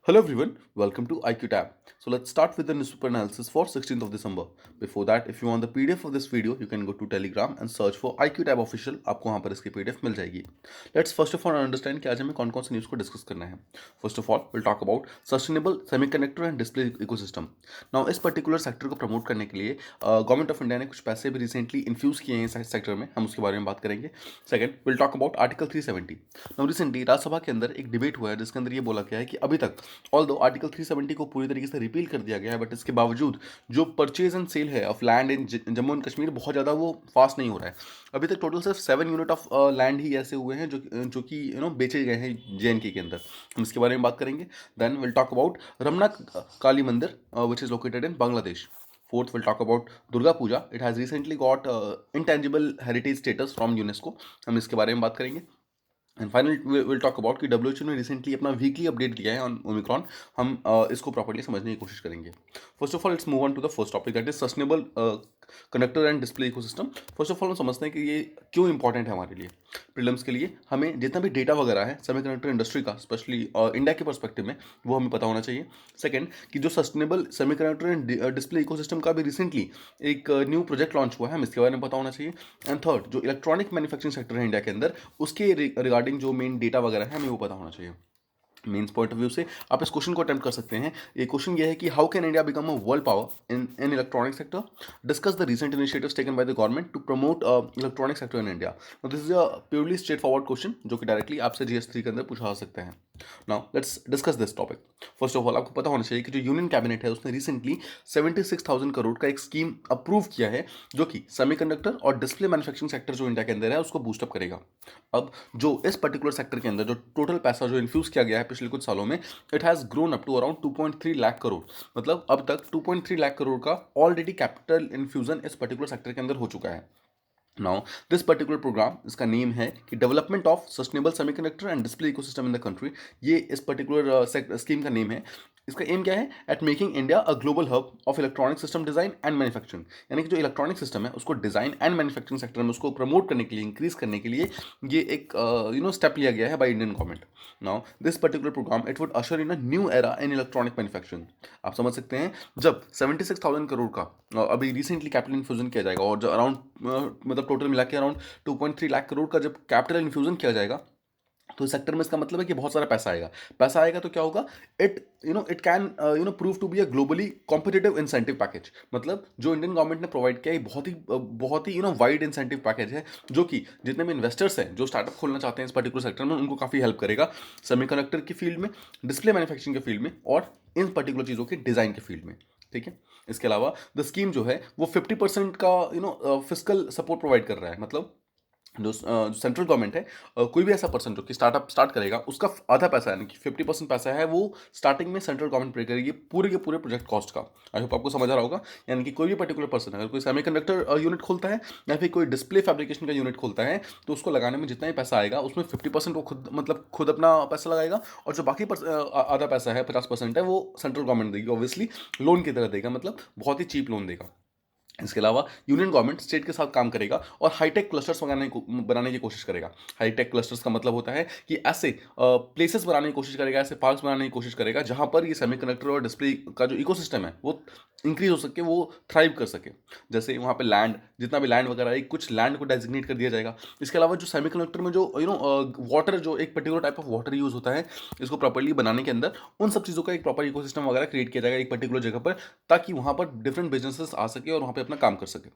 Hello everyone, welcome to IQ Tab. So let's start with the newspaper analysis for 16th of December. Before that, if you want the PDF of this video, you can go to Telegram and search for IQ Tab official. आपको वहाँ पर इसकी PDF मिल जाएगी. Let's first of all understand कि आज हमें कौन कौन से न्यूज़ को डिस्कस करना है. First of all, we'll talk about sustainable semiconductor and display ecosystem. Now इस पर्टिकुलर सेक्टर को प्रमोट करने के लिए गवर्नमेंट ऑफ इंडिया ने कुछ पैसे भी रिसेंटली इन्फ्यूज़ किए हैं इस सेक्टर में. हम उसके बारे में बात करेंगे. Second, will talk about article 370. Now recently Rajya Sabha के अंदर एक डिबेट हुआ है जिसके अंदर ये बोला गया है कि अभी तक ऑल्दो आर्टिकल 370 को पूरी तरीके से रिपील कर दिया गया है, बट इसके बावजूद जो परचेज एंड सेल है of land in Jammu and Kashmir बहुत ज़्यादा वो फास्ट नहीं हो रहा है. अभी तक टोटल सिर्फ 7 यूनिट ऑफ लैंड ही ऐसे हुए हैं जो कि बेचे गए हैं JNK के अंदर. हम इसके बारे में बात करेंगे. Then will talk about Ramna Kali Mandir which is located in Bangladesh. Fourth, we'll talk about Durga Puja. It has recently got intangible heritage status from UNESCO. हम इसके बारे में बात करेंगे. And final will talk about कि WHO ने रिसेंटली अपना वीकली अपडेट दिया है ऑन ओमिक्रॉन. हम इसको प्रॉपर्ली समझने की कोशिश करेंगे. First of all let's move on to the first topic, that is sustainable conductor and display ecosystem. First of all हम समझते हैं कि ये क्यों इंपॉर्टेंट है हमारे लिए. प्रीलिम्स के लिए हमें जितना भी डेटा वगैरह है सेमीकंडक्टर इंडस्ट्री का, स्पेशली इंडिया के पर्सपेक्टिव में, वो हमें पता होना चाहिए. सेकेंड, कि जो sustainable semiconductor and display ecosystem का भी रिसेंटली एक न्यू प्रोजेक्ट लॉन्च हुआ है, हमें इसके बारे में पता होना चाहिए. एंड थर्ड, जो इलेक्ट्रॉनिक मैन्युफैक्चरिंग सेक्टर है इंडिया के अंदर, उसके रिगार्डिंग जो मेन डेटा वगैरह है हमें वो पता होना चाहिए. मेन्स पॉइंट ऑफ व्यू से आप इस क्वेश्चन को अटेम्प्ट कर सकते हैं. ये क्वेश्चन ये है कि how can India become a world power in electronic sector. Discuss the recent initiatives taken by the government to promote electronic sector in India. This is a purely straight forward question जो कि directly आपसे GS3 के अंदर पूछा जा सकते हैं. Now let's discuss this topic. First of all आपको पता होना चाहिए कि जो यूनियन कैबिनेट है उसने रिसेंटली 76,000 करोड़ का एक स्कीम अप्रूव किया है जो कि सेमीकंडक्टर और डिस्प्ले मैन्युफैक्चरिंग सेक्टर जो इंडिया के अंदर है उसको बूस्टअप करेगा. अब जो इस पर्टिकुलर सेक्टर के अंदर जो टोटल पैसा जो इन्फ्यूज़ किया गया है पिछले कुछ सालों में, it has grown up to around 2.3 lakh crore. मतलब अब तक 2.3 लाख करोड़ का ऑलरेडी कैपिटल इन्फ्यूजन इस पर्टिकुलर सेक्टर के अंदर हो चुका है. नाउ दिस पर्टिकुलर प्रोग्राम, इसका नेम है कि development of sustainable semiconductor and display ecosystem in the country. ये इस पर्टिकुलर स्कीम का नेम है. इसका एम क्या है? Eight making India a global hub of electronic system design and manufacturing. यानी कि जो इलेक्ट्रॉनिक सिस्टम है उसको डिजाइन एंड मैन्युफैक्चरिंग सेक्टर में उसको प्रमोट करने के लिए, इंक्रीज करने के लिए ये एक स्टेप लिया गया है by Indian government. Now this particular programme it would usher in a new era in electronic manufacturing. आप समझ सकते हैं जब 76,000 करोड़ का अभी रिसेंटली कैपिटल इन्फ्यूजन किया जाएगा और जो अराउंड मतलब टोटल मिला के अराउंड 2.3 लाख करोड़ का जब कैपिटल इन्फ्यूजन किया जाएगा तो इस सेक्टर में इसका मतलब है कि बहुत सारा पैसा आएगा. पैसा आएगा तो क्या होगा? It can prove to be a globally competitive incentive package. मतलब जो इंडियन गवर्नमेंट ने प्रोवाइड किया है बहुत ही वाइड इंसेंटिव पैकेज है जो कि जितने भी इन्वेस्टर्स हैं जो स्टार्टअप खोलना चाहते हैं इस पर्टिकुलर सेक्टर में उनको काफ़ी हेल्प करेगा. सेमीकंडक्टर की फील्ड में, डिस्प्ले मैन्युफैक्चरिंग के फील्ड में और इन पर्टिकुलर चीज़ों के डिज़ाइन के फील्ड में. ठीक है. इसके अलावा द स्कीम जो है वो 50% का फिजिकल सपोर्ट प्रोवाइड कर रहा है. मतलब जो सेंट्रल गवर्नमेंट है, कोई भी ऐसा पर्सन जो कि स्टार्टअप स्टार्ट करेगा उसका आधा पैसा यानी कि 50% पैसा है वो स्टार्टिंग में सेंट्रल गवर्नमेंट पे करेगी पूरे के पूरे प्रोजेक्ट कॉस्ट का. आई होप आपको समझ आ रहा होगा. यानी कि कोई भी पर्टिकुलर पर्सन अगर कोई सेमीकंडक्टर यूनिट खोलता है या फिर कोई डिस्प्ले फैब्रिकेशन का यूनिट खोलता है तो उसको लगाने में जितना ही पैसा आएगा उसमें 50% वो खुद अपना पैसा लगाएगा और जो बाकी आधा पैसा है 50% है वो सेंट्रल गवर्नमेंट देगी. ऑब्वियसली लोन की तरह देगा, मतलब बहुत ही चीप लोन देगा. इसके अलावा यूनियन गवर्नमेंट स्टेट के साथ काम करेगा और हाईटेक क्लस्टर्स बनाने की कोशिश करेगा. हाईटेक क्लस्टर्स का मतलब होता है कि ऐसे प्लेसेस बनाने की कोशिश करेगा, ऐसे पार्क्स बनाने की कोशिश करेगा जहां पर ये सेमीकंडक्टर और डिस्प्ले का जो इकोसिस्टम है वो इंक्रीज हो सके, वो थ्राइव कर सके. जैसे वहाँ पे लैंड, जितना भी लैंड वगैरह है कुछ लैंड को डेजिग्नेट कर दिया जाएगा. इसके अलावा जो सेमीकंडक्टर में जो वाटर, जो एक particular type of water use होता है इसको प्रॉपर्ली बनाने के अंदर, उन सब चीज़ों का एक प्रॉपर इकोसिस्टम वगैरह क्रिएट किया जाएगा एक पर्टिकुलर जगह पर ताकि वहाँ पर डिफरेंट बिजनेसेस आ सके और वहाँ पे अपना काम कर सके.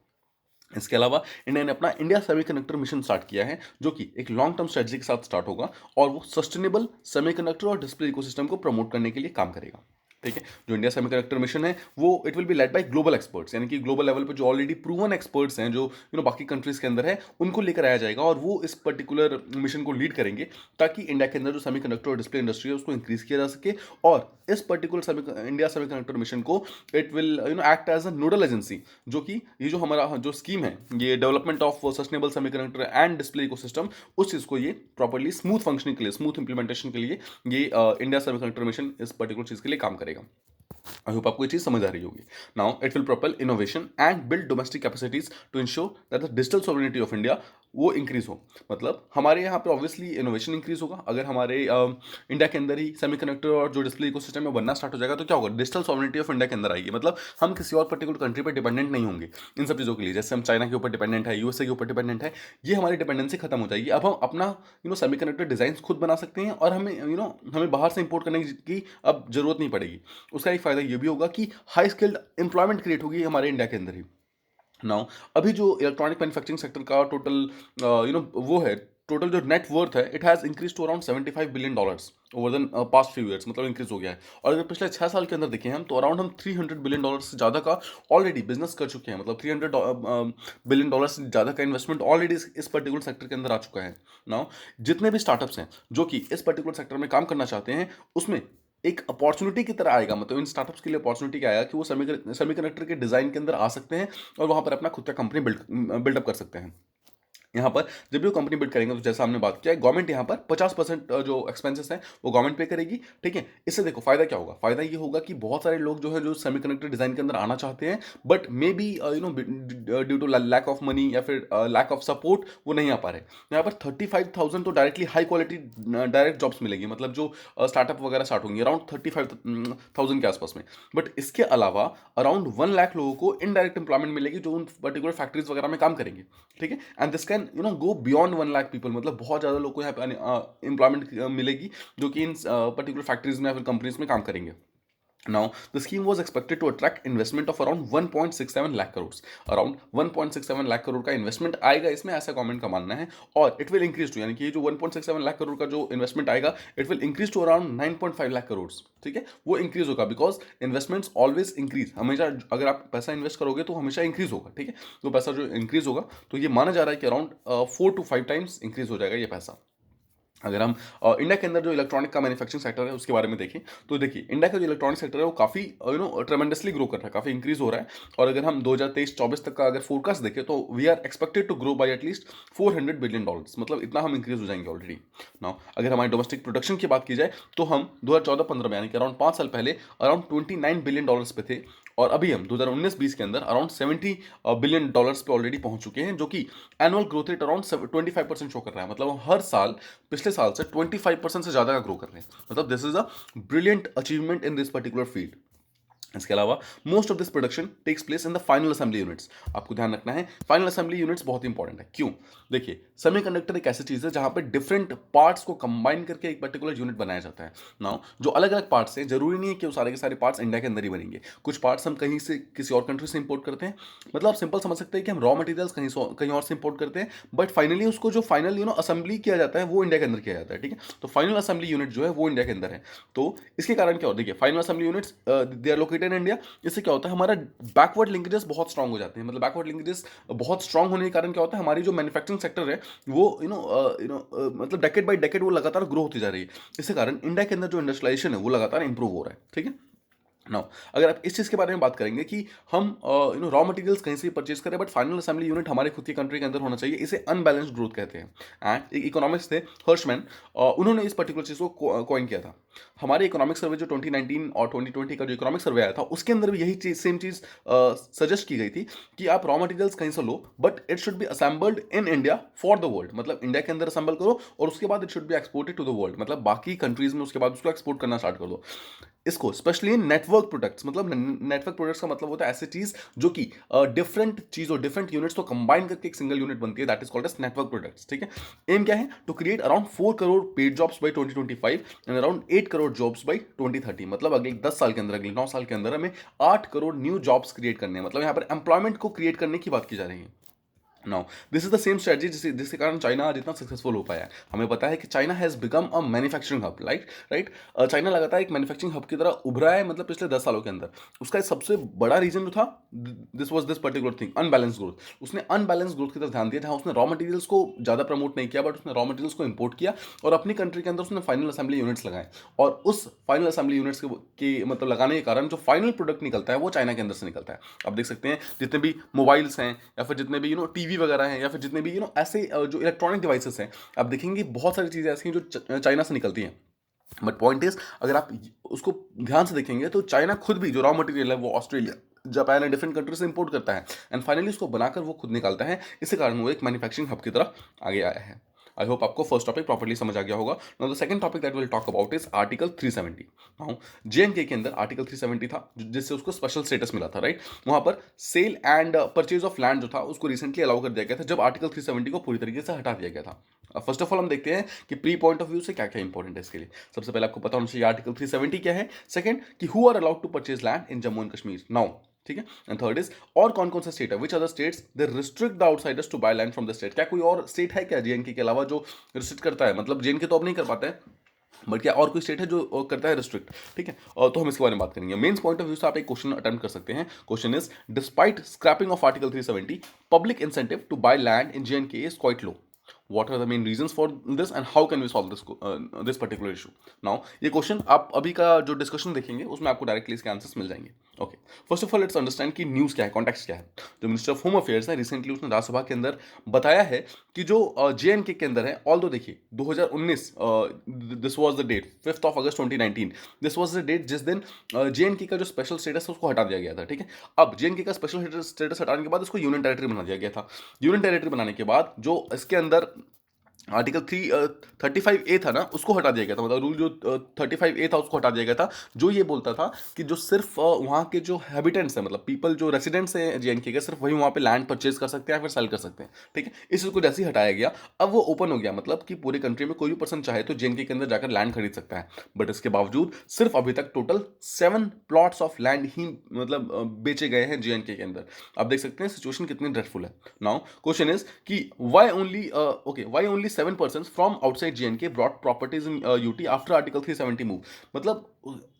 इसके अलावा इंडिया ने अपना इंडिया सेमीकंडक्टर मिशन स्टार्ट किया है जो कि एक लॉन्ग टर्म स्ट्रेटजी के साथ स्टार्ट होगा और वो सस्टेनेबल सेमीकंडक्टर और डिस्प्ले इकोसिस्टम को प्रमोट करने के लिए काम करेगा. ठीक है. जो इंडिया सेमीकंडक्टर मिशन है वो it will be led by global experts, यानी कि ग्लोबल लेवल पे जो ऑलरेडी प्रूवन एक्सपर्ट्स हैं जो बाकी कंट्रीज के अंदर है उनको लेकर आया जाएगा और वो इस पर्टिकुलर मिशन को लीड करेंगे ताकि इंडिया के अंदर जो सेमीकंडक्टर और डिस्प्ले इंडस्ट्री है उसको इंक्रीज किया जा सके. और इस पर्टिकुलर इंडिया सेमीकंडक्टर मिशन को it will act as a nodal agency, जो कि ये जो हमारा जो स्कीम है ये development of sustainable semiconductor and display ecosystem, उस चीज़ को ये प्रॉपर्ली स्मूथ फंक्शनिंग के लिए, स्मूथ इंप्लीमेंटेशन के लिए ये इंडिया सेमीकंडक्टर मिशन इस पर्टिकुलर चीज़ के लिए काम करेगा. आई होप आपको ये चीज समझ आ रही होगी. Now it will propel innovation and build domestic capacities to ensure that the digital sovereignty of India वो इंक्रीज हो. मतलब हमारे यहाँ पे ऑब्वियसली इनोवेशन इंक्रीज होगा. अगर हमारे इंडिया के अंदर ही सेमीकंडक्टर और जो डिस्प्ले इकोसिस्टम में बनना स्टार्ट हो जाएगा तो क्या होगा, डिजिटल सॉवरेनिटी ऑफ इंडिया के अंदर आएगी. मतलब हम किसी और पर्टिकुलर कंट्री पर डिपेंडेंट नहीं होंगे इन सब चीज़ों के लिए. जैसे हम चाइना के ऊपर डिपेंडेंट है, यूएसए के ऊपर डिपेंडेंट है, ये हमारी डिपेंडेंसी खत्म हो जाएगी. अब हम अपना सेमीकंडक्टर डिजाइन खुद बना सकते हैं और हमें हमें बाहर से इंपोर्ट करने की अब जरूरत नहीं पड़ेगी. उसका एक फायदा ये भी होगा कि हाई स्किल्ड एम्प्लॉयमेंट क्रिएट होगी हमारे इंडिया के अंदर ही. नाउ अभी जो इलेक्ट्रॉनिक मैन्युफैक्चरिंग सेक्टर का टोटल वो है, टोटल जो नेट वर्थ है, it has increase to around $75 billion over the past few years. मतलब इंक्रीज हो गया है. और अगर पिछले 6 साल के अंदर देखें हम तो अराउंड हम $300 बिलियन से ज़्यादा का ऑलरेडी बिजनेस कर चुके हैं. मतलब $300 बिलियन से ज़्यादा का इन्वेस्टमेंट ऑलरेडी इस पर्टिकुलर सेक्टर के अंदर आ चुका है. नाउ जितने भी स्टार्टअप्स हैं जो कि इस पर्टिकुलर सेक्टर में काम करना चाहते हैं, उसमें एक अपॉर्चुनिटी की तरह आएगा. मतलब इन स्टार्टअप्स के लिए अपॉर्चुनिटी क्या आएगा कि वो सेमीकंडक्टर के डिजाइन के अंदर आ सकते हैं और वहां पर अपना खुद का कंपनी बिल्डअप कर सकते हैं. यहाँ पर जब भी वो कंपनी बिल्ड करेंगे तो जैसा हमने बात किया, गवर्नमेंट यहाँ पर 50% जो एक्सपेंसेस हैं वो गवर्नमेंट पे करेगी. ठीक है. इससे देखो फायदा क्या होगा, फायदा ये होगा कि बहुत सारे लोग जो है जो सेमीकंडक्टर डिजाइन के अंदर आना चाहते हैं but may be due to lack of money या फिर लैक ऑफ सपोर्ट वो नहीं आ पा रहे. यहाँ पर 35,000 तो directly high quality direct jobs मिलेगी. मतलब जो स्टार्टअप वगैरह स्टार्ट होंगे अराउंड 35,000 के आसपास में. बट इसके अलावा अराउंड 1 लाख लोगों को इनडायरेक्ट एम्प्लॉयमेंट मिलेगी जो उन पर्टिकुलर फैक्ट्रीज वगैरह में काम करेंगे. ठीक है. And this can go beyond 1 lakh people. मतलब बहुत ज़्यादा लोग को यहाँ पे एम्प्लॉयमेंट मिलेगी जो कि इन पर्टिकुलर फैक्ट्रीज में या फिर कंपनीज में काम करेंगे. Now, the scheme was expected to attract investment of around 1.67 lakh crores. Around 1.67 lakh crore का इन्वेस्टमेंट आएगा इसमें, ऐसा गवर्नमेंट का मानना है. और इट विल इंक्रीज टू, यानी कि ये जो 1.67 लाख करोड़ का जो इन्वेस्टमेंट आएगा it will increase to around 9.5 lakh crore. ठीक है. वो इंक्रीज होगा बिकॉज इन्वेस्टमेंट्स ऑलवेज इंक्रीज. हमेशा अगर आप पैसा इन्वेस्ट करोगे तो हमेशा इंक्रीज होगा. ठीक है. तो पैसा जो इंक्रीज होगा तो ये माना जा रहा है कि अराउंड 4 to 5 टाइम्स इंक्रीज हो जाएगा ये पैसा. अगर हम इंडिया के अंदर जो इलेक्ट्रॉनिक का मैन्युफैक्चरिंग सेक्टर है उसके बारे में देखें तो देखिए इंडिया का जो इलेक्ट्रॉनिक सेक्टर है वो काफ़ी ट्रेमेंडसली ग्रो कर रहा है, काफ़ी इंक्रीज हो रहा है. और अगर हम 2023-24 तक का अगर फोरकास्ट देखें तो we are expected to grow by at least $400 billion. मतलब इतना हम इंक्रीज हो जाएंगे ऑलरेडी. नाउ अगर हमारे डोमेस्टिक प्रोडक्शन की बात की जाए तो हम 2014-15 में यानी कि अराउंड 5 साल पहले अराउंड $29 बिलियन पे थे. और अभी हम 2019-20 के अंदर अराउंड $70 बिलियन पे ऑलरेडी पहुंच चुके हैं जो कि annual growth rate around 25% show कर रहा है. मतलब हम हर साल पिछले साल से 25% से ज़्यादा का ग्रो कर रहे हैं. मतलब this is a brilliant achievement in this particular field. इसके अलावा most of this production takes place in the final assembly units. आपको ध्यान रखना है फाइनल असेंबली यूनिट्स बहुत इंपॉर्टेंट है. क्यों? देखिए सेमीकंडक्टर एक ऐसी चीज़ है जहां पे डिफरेंट पार्ट्स को कंबाइन करके एक पर्टिकुलर यूनिट बनाया जाता है. नाउ जो अलग अलग पार्ट्स हैं जरूरी नहीं है कि वो सारे के सारे पार्ट्स इंडिया के अंदर ही बनेंगे. कुछ पार्ट्स हम कहीं से किसी और कंट्री से इंपोर्ट करते हैं. मतलब आप सिंपल समझ सकते हैं कि हम रॉ मटेरियल्स कहीं और से इंपोर्ट करते हैं बट फाइनली उसको जो फाइनल असेंबली किया जाता है वो इंडिया के अंदर किया जाता है. ठीक है. तो फाइनल असेंबली यूनिट जो है वो इंडिया के अंदर है. तो इसके कारण क्या होता है, देखिए final assembly units they are located in India. इससे क्या होता है हमारा बैकवर्ड लिंकेजेस बहुत स्ट्रांग हो जाते हैं. मतलब बैकवर्ड लिंकेजेस बहुत स्ट्रांग होने के कारण क्या होता है हमारी जो मैन्युफैक्चरिंग सेक्टर है वो मतलब डेकेड बाय डेकेड वो लगातार ग्रो होती जा रही है. इसके कारण इंडिया के अंदर जो इंडस्ट्रियलाइजेशन है वो लगातार इंप्रूव हो रहा है. ठीक है. नाउ अगर आप इस चीज़ के बारे में बात करेंगे कि हम रॉ मटेरियल्स कहीं से परचेज करें बट फाइनल असेंबली यूनिट हमारे खुद की कंट्री के अंदर होना चाहिए, इसे अनबैलेंस्ड ग्रोथ कहते हैं. एंड एक इकोनॉमिक्स थे हर्शमैन, उन्होंने इस पर्टिकुलर चीज़ को कॉइन किया था. हमारे इकोनॉमिक सर्वे जो 2019 और 2020 का जो इकोनॉमिक सर्वे आया था उसके अंदर भी यही चीज सेम चीज़ सजेस्ट की गई थी कि आप रॉ मटेरियल्स कहीं से लो but it should be assembled in India for the world. मतलब इंडिया के अंदर असेंबल करो और उसके बाद it should be exported to the world. मतलब बाकी कंट्रीज में उसके बाद उसको एक्सपोर्ट करना स्टार्ट कर दो. इसको स्पेशली नेटवर्क प्रोडक्ट्स, मतलब नेटवर्क प्रोडक्ट्स का मतलब होता है ऐसी चीज जो कि डिफरेंट चीजों डिफरेंट यूनिट्स को कंबाइन करके एक सिंगल यूनिट बनती है. That is called as network products. ठीक है. एम क्या है? To create around 4 crore paid jobs by 2025 and around 8 crore jobs by 2030. मतलब अगले 10 साल के अंदर, अगले 9 साल के अंदर हमें 8 करोड़ न्यू जॉब्स क्रिएट करने हैं. मतलब यहाँ पर एम्प्लॉयमेंट को क्रिएट करने की बात की जा रही है. Now this is the same strategy जिसके कारण चाइना आज इतना सक्सेसफुल हो पाया है. हमें पता है कि China has become a manufacturing hub. Right. China लगातार एक मैन्युफैक्चरिंग हब की तरह उभरा है मतलब पिछले 10 सालों के अंदर. उसका सबसे बड़ा रीजन जो था this was this particular thing, unbalance growth. उसने अनबैलेंस ग्रोथ की तरफ ध्यान दिया जहां उसने रॉ मटेरियल्स को ज़्यादा प्रमोट नहीं किया बट उसने रॉ मटेरियल्स को इंपोर्ट किया और अपनी कंट्री के अंदर उसने फाइनल असेंबली यूनिट्स लगाए. और उस फाइनल असेंबली यूनिट्स के मतलब लगाने के कारण जो फाइनल प्रोडक्ट निकलता है वो चाइना के अंदर से निकलता है. आप देख सकते हैं जितने भी मोबाइल्स हैं या फिर जितने भी टीवी वगैरह हैं या फिर जितने भी ऐसे जो इलेक्ट्रॉनिक डिवाइसेस हैं आप देखेंगे बहुत सारी चीज़ें ऐसी हैं जो चाइना से निकलती हैं. बट पॉइंट इज, अगर आप उसको ध्यान से देखेंगे तो चाइना खुद भी जो रॉ मटेरियल है वो Australia, Japan and different country से इंपोर्ट करता है एंड फाइनली उसको बनाकर वो खुद निकालता है। इसी कारण वो एक मैन्युफैक्चरिंग हब की तरह आगे आया है। आई होप आपको फर्स्ट टॉपिक प्रॉपर्ली समझ आ गया होगा। Now the second topic that will talk about is article 370। Now JNK के अंदर आर्टिकल 370 था जिससे उसको स्पेशल स्टेटस मिला था, राइट। वहां पर sale and purchase of land जो था उसको रिसेंटली अलाउ कर दिया गया था जब आर्टिकल 370 को पूरी तरीके से हटा दिया गया था। फर्स्ट ऑफ ऑल हम देखते हैं कि प्री पॉइंट ऑफ व्यू से क्या क्या इंपॉर्टेंट है इसके लिए। सबसे पहले आपको पता होना चाहिए आर्टिकल 370 क्या है। सेकंड, कि who are allowed to purchase land in Jammu and Kashmir now, ठीक है। एंड थर्ड इज, और कौन कौन सा स्टेट है, which other states they restrict the outsiders to buy land from the state. क्या कोई और स्टेट है क्या जेएनके के अलावा जो रिस्ट्रिक्ट करता है, मतलब जेएनके तो अब नहीं कर पाता है, बट क्या और कोई स्टेट है जो करता है रिस्ट्रिक्ट, ठीक है। तो हम इसके बारे में बात करेंगे। मेंस पॉइंट ऑफ व्यू से आप एक क्वेश्चन अटेम्प्ट कर सकते हैं। Question is, despite scrapping of article 370 public incentive to buy land in J and K is quite low. What are the main reasons for this and how can we solve this particular issue? Now ये question आप अभी का जो discussion देखेंगे उसमें आपको directly इसके answers मिल जाएंगे। Okay, first of all let's understand कि न्यूज़ क्या है, कॉन्टेक्स्ट क्या है। जो मिनिस्टर ऑफ होम अफेयर्स है रिसेंटली उसने राज्यसभा के अंदर बताया है कि जो जेएनके के अंदर है, ऑल दो देखिए 2019, this was the date 5 August 2019, this was the date जिस दिन जेएनके का जो स्पेशल स्टेटस है उसको हटा दिया गया था, ठीक है। अब जेएनके का स्पेशल स्टेटस हटाने के बाद इसको यूनियन टेरिटरी बना दिया गया था। यूनियन टेरिटरी बनाने के बाद जो इसके अंदर आर्टिकल 35A था ना उसको हटा दिया गया था, मतलब रूल जो 35A था उसको हटा दिया गया था, जो ये बोलता था कि जो सिर्फ वहाँ के जो हैबिटेंट्स हैं, मतलब पीपल जो रेसिडेंट्स हैं जेएनके के, सिर्फ वही वहाँ पे लैंड परचेज कर सकते हैं या फिर सेल कर सकते हैं, ठीक है। इस चीज़ को जैसे ही हटाया गया अब वो ओपन हो गया, मतलब कि पूरी कंट्री में कोई भी पर्सन चाहे तो जेएनके के अंदर जाकर लैंड खरीद सकता है। बट इसके बावजूद सिर्फ अभी तक टोटल 7 प्लॉट्स ऑफ लैंड ही मतलब बेचे गए हैं जेएनके के अंदर। आप देख सकते हैं सिचुएशन कितनी ड्रेडफुल है। नाउ क्वेश्चन इज कि why only 7 persons from outside JNK brought properties in UT after Article 370 move। मतलब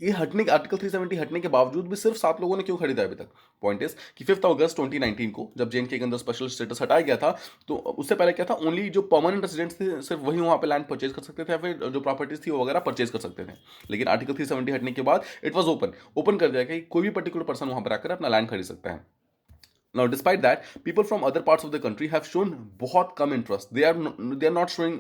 ये हटने आर्टिकल 370 हटने के बावजूद भी सिर्फ 7 लोगों ने क्यों खरीदा अभी तक। पॉइंट इज कि 5 अगस्त 2019 को जब जेएनके के अंदर स्पेशल स्टेटस हटाया गया था तो उससे पहले क्या था, ओनली जो परमानेंट रेसिडेंट्स थे सिर्फ वही वहाँ पे लैंड परचेज कर सकते थे या फिर जो प्रॉपर्टीज थी वो वगैरह परचेज कर सकते थे। लेकिन आर्टिकल 370 हटने के बाद इट वॉज ओपन कर दिया कि कोई भी पर्टिकुलर पर्सन वहाँ पर आकर अपना लैंड खरीद सकता है। Now, despite that, people from other parts of the country have shown बहुत कम interest. They are not showing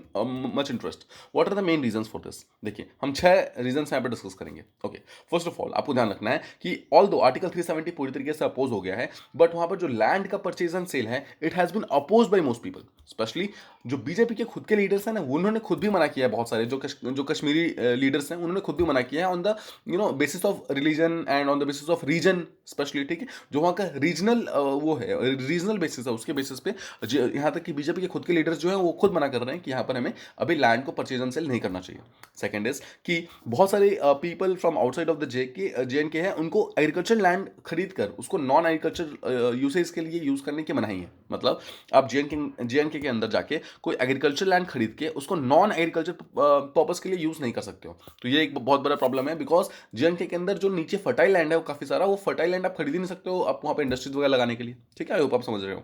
much interest. What are the main reasons for this? देखिए हम 6 reasons यहाँ पे डिस्कस करेंगे। ओके, फर्स्ट ऑफ ऑल आपको ध्यान रखना है कि ऑल्दो आर्टिकल 370 पूरी तरीके से अपोज हो गया है, बट वहाँ पर जो लैंड का परचेज एंड सेल है it has been oppose by most people, specially जो बीजेपी के खुद के लीडर्स हैं ना उन्होंने खुद भी मना किया है। बहुत सारे जो कश्मीरी लीडर्स हैं उन्होंने खुद भी मना किया है on the basis of religion and on the basis of region specially, ठीक है। जो वहाँ का रीजनल वो है, रीजनल बेसिस है, उसके बेसिस पे यहाँ तक कि बीजेपी के खुद के लीडर्स जो हैं वो खुद मना कर रहे हैं कि यहाँ पर हमें अभी लैंड को परचेज एंड सेल नहीं करना चाहिए। सेकंड इज कि बहुत सारे people from outside of the JNK हैं उनको एग्रीकल्चर लैंड खरीद कर उसको नॉन एग्रीकल्चर यूसेज के लिए यूज करने की मनाही है। मतलब आप जेएनके के अंदर जाके कोई एग्रीकल्चर लैंड खरीद के उसको नॉन एग्रीकल्चर पर्पस के लिए यूज नहीं कर सकते हो। तो ये एक बहुत बड़ा प्रॉब्लम है, बिकॉज जेएनके के अंदर जो नीचे फर्टाइल लैंड है वो काफी सारा, वो फर्टाइल लैंड आप खरीद ही नहीं सकते हो आप वहाँ पे इंडस्ट्रीज वगैरह लगाने के लिए, ठीक है। आई होप आप समझ रहे हो।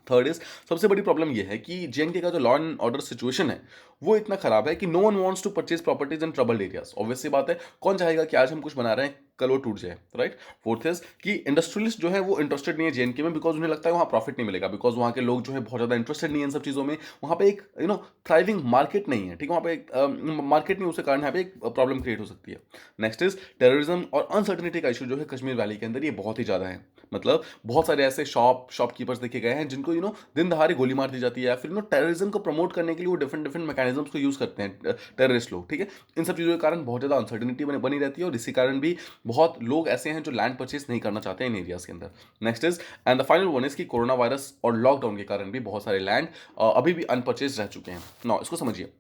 थर्ड इज, सबसे बड़ी प्रॉब्लम यह है कि जेएनके का जो लॉ एंड ऑर्डर सिचुएशन है वो इतना खराब है कि no one wants to purchase properties in troubled areas. Obvious सी बात है, कौन चाहेगा कि आज हम कुछ बना रहे हैं कल वो टूट जाए, राइट। फोर्थ इज कि इंडस्ट्रियलिस्ट जो है वो इंटरेस्टेड नहीं है जेएनके में, बिकॉज उन्हें लगता है वहाँ प्रॉफिट नहीं मिलेगा, बिकॉज वहाँ के लोग जो है बहुत ज़्यादा इंटरेस्टेड नहीं है इन सब चीज़ों में। वहाँ पे एक थ्राइविंग मार्केट नहीं है, ठीक है। वहाँ पे एक मार्केट नहीं, उसके कारण यहाँ पे एक प्रॉब्लम क्रिएट हो सकती है। नेक्स्ट इज टेररिज्म और अनसर्टनिटी का इशू जो है कश्मीर वैली के अंदर ये बहुत ही ज़्यादा है। मतलब बहुत सारे ऐसे शॉपकीपर्स देखे गए हैं जिनको दिन दहाड़े गोली मार दी जाती है, या फिर टेररिज्म को प्रमोट करने के लिए वो डिफरेंट डिफरेंट मैकेनिज्म्स को यूज़ करते हैं टेररिस्ट लोग, ठीक है। इन सब चीज़ों के कारण बहुत ज़्यादा अनसर्टनिटी बनी रहती है और इसी कारण भी बहुत लोग ऐसे हैं जो लैंड परचेज नहीं करना चाहते हैं इन एरियाज के अंदर। Next is and the final one is कि कोरोना वायरस और लॉकडाउन के कारण भी बहुत सारे लैंड अभी भी अनपरचेज रह चुके हैं। नाउ इसको समझिए,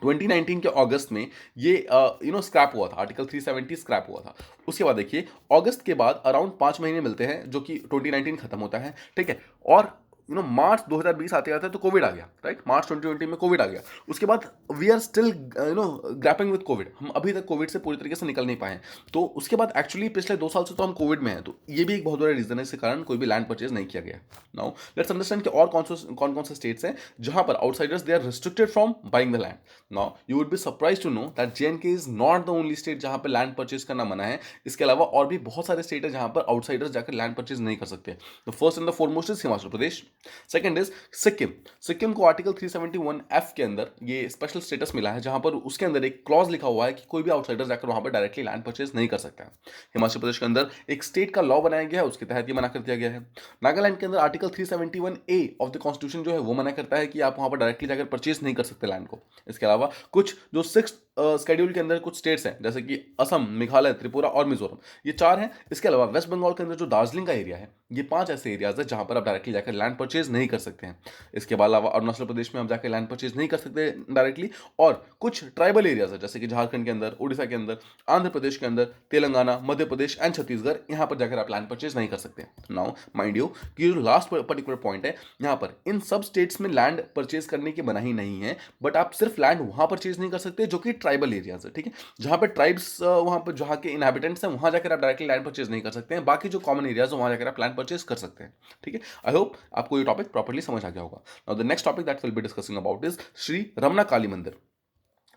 2019 के अगस्त में ये स्क्रैप हुआ था, आर्टिकल 370 स्क्रैप हुआ था। उसके बाद देखिए अगस्त के बाद अराउंड 5 महीने मिलते हैं जो कि 2019 खत्म होता है, ठीक है। और मार्च 2020 आते आते तो कोविड आ गया, राइट। मार्च 2020 में कोविड आ गया। उसके बाद we are still grappling with Covid, हम अभी तक कोविड से पूरी तरीके से निकल नहीं पाए। तो उसके बाद एक्चुअली पिछले 2 साल से तो हम कोविड में हैं, तो ये भी एक बहुत बड़ा रीजन है, इसके कारण कोई भी लैंड परचेज नहीं किया गया। नाउ लेट्स अंडरस्टैंड कि और कौन कौन से स्टेट्स हैं जहां पर outsiders they are restricted from buying the land. Now you would be surprise to know that J and K is not the only state जहां पर लैंड परचेज करना मना है। इसके अलावा और भी बहुत सारे स्टेट है जहां पर आउटसाइडर्स जाकर लैंड परचेज नहीं कर सकते। The first and the foremost is Himachal Pradesh, second is Sikkim. Sikkim को आर्टिकल 371F के अंदर ये स्पेशल स्टेटस मिला है, जहां पर उसके अंदर एक क्लॉज लिखा हुआ है कि कोई भी आउटसाइडर जाकर वहां पर डायरेक्टली लैंड परचेज नहीं कर सकता है। हिमाचल प्रदेश के अंदर एक स्टेट का लॉ बनाया गया है, उसके तहत ये मना कर दिया गया है। नागालैंड के अंदर article 371A of the constitution जो है वो मना करता है कि आप वहां पर डायरेक्टली जाकर परचेज नहीं कर सकते लैंड को। इसके अलावा कुछ जो 6 शेड्यूल के अंदर कुछ स्टेट्स हैं, जैसे कि असम, मेघालय, त्रिपुरा और मिजोरम, ये 4 हैं। इसके अलावा वेस्ट बंगाल के अंदर जो दार्जिलिंग का एरिया है, ये 5 ऐसे एरियाज है जहां पर आप डायरेक्टली जाकर लैंड परचेज नहीं कर सकते हैं। इसके अलावा अरुणाचल प्रदेश में आप जाकर लैंड परचेज नहीं कर सकते डायरेक्टली। और कुछ ट्राइबल एरियाज है, जैसे कि झारखंड के अंदर, उड़ीसा के अंदर, आंध्र प्रदेश के अंदर, तेलंगाना, मध्य प्रदेश एंड छत्तीसगढ़, यहाँ पर जाकर आप लैंड परचेज नहीं कर सकते। नाउ माइंड यू कि जो लास्ट पर्टिकुलर पॉइंट है, यहाँ पर इन सब स्टेट्स में लैंड परचेज करने की मनाही नहीं है, बट आप सिर्फ लैंड वहां परचेज नहीं कर सकते जो कि ट्राइबल एरियाज है, ठीक है। जहां पर ट्राइब्स, वहां पर जहां के इनहैबिटेंट्स हैं, वहां जाकर आप डायरेक्टली लैंड परचेज नहीं कर सकते हैं। बाकी जो कॉमन एरियाज है वहां जाकर आप लैंड परचेज कर सकते हैं, ठीक है। आई होप आपको ये टॉपिक प्रॉपर्ली समझ आ गया होगा। Now the next topic that will be discussing about is Shri Ramna Kali Mandir.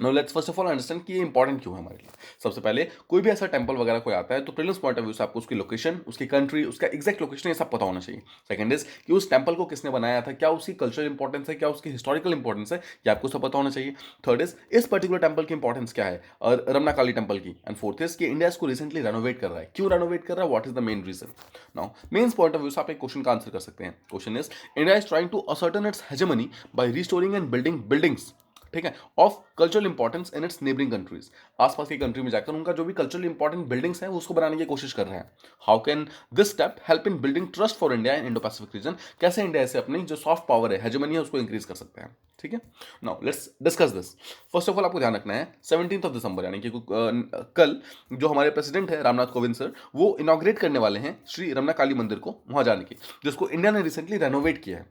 No let's first of all understand कि ये इंपॉर्टेंट क्यों है हमारे लिए। सबसे पहले कोई भी ऐसा टेंपल वगैरह कोई आता है तो प्रीलिम्स पॉइंट ऑफ व्यू से आपको उसकी लोकेशन, उसकी कंट्री, उसका एग्जैक्ट लोकेशन ये सब पता होना चाहिए। सेकंड इज कि उस टेंपल को किसने बनाया था, क्या उसकी कल्चरल इंपॉर्टेंस है, क्या उसकी हिस्टोरिकल इंपॉर्टेंस है, ये आपको सब पता होना चाहिए। थर्ड इज इस पर्टिकुलर टेंपल की इंपॉर्टेंस क्या है, और रमना काली टेंपल की। एंड फोर्थ इज कि इंडिया इसको रिसेंटली रेनोवेट कर रहा है, क्यों रेनोवेट कर रहा है, what is the main reason. Now mains point of view से आप एक क्वेश्चन का आंसर कर सकते हैं। Question is India is trying to ascertain its hegemony by restoring and building buildings, ठीक है, of cultural importance in its neighbouring countries. आसपास की कंट्री में जाकर उनका जो भी कल्चरल इंपॉर्टेंट बिल्डिंग्स हैं उसको बनाने की कोशिश कर रहे हैं। How can this step help in building trust for India in Indo Pacific region, कैसे इंडिया से अपनी जो सॉफ्ट पावर है, हेजेमनी है, उसको इंक्रीज कर सकते हैं, ठीक है। Now let's discuss this. First of all आपको ध्यान रखना है 17 दिसंबर यानी कि कल जो हमारे प्रेसिडेंट है रामनाथ कोविंद सर, वो इनॉग्रेट करने वाले हैं श्री रमना काली मंदिर को वहां जाने की, जिसको इंडिया ने रिसेंटली रेनोवेट किया है।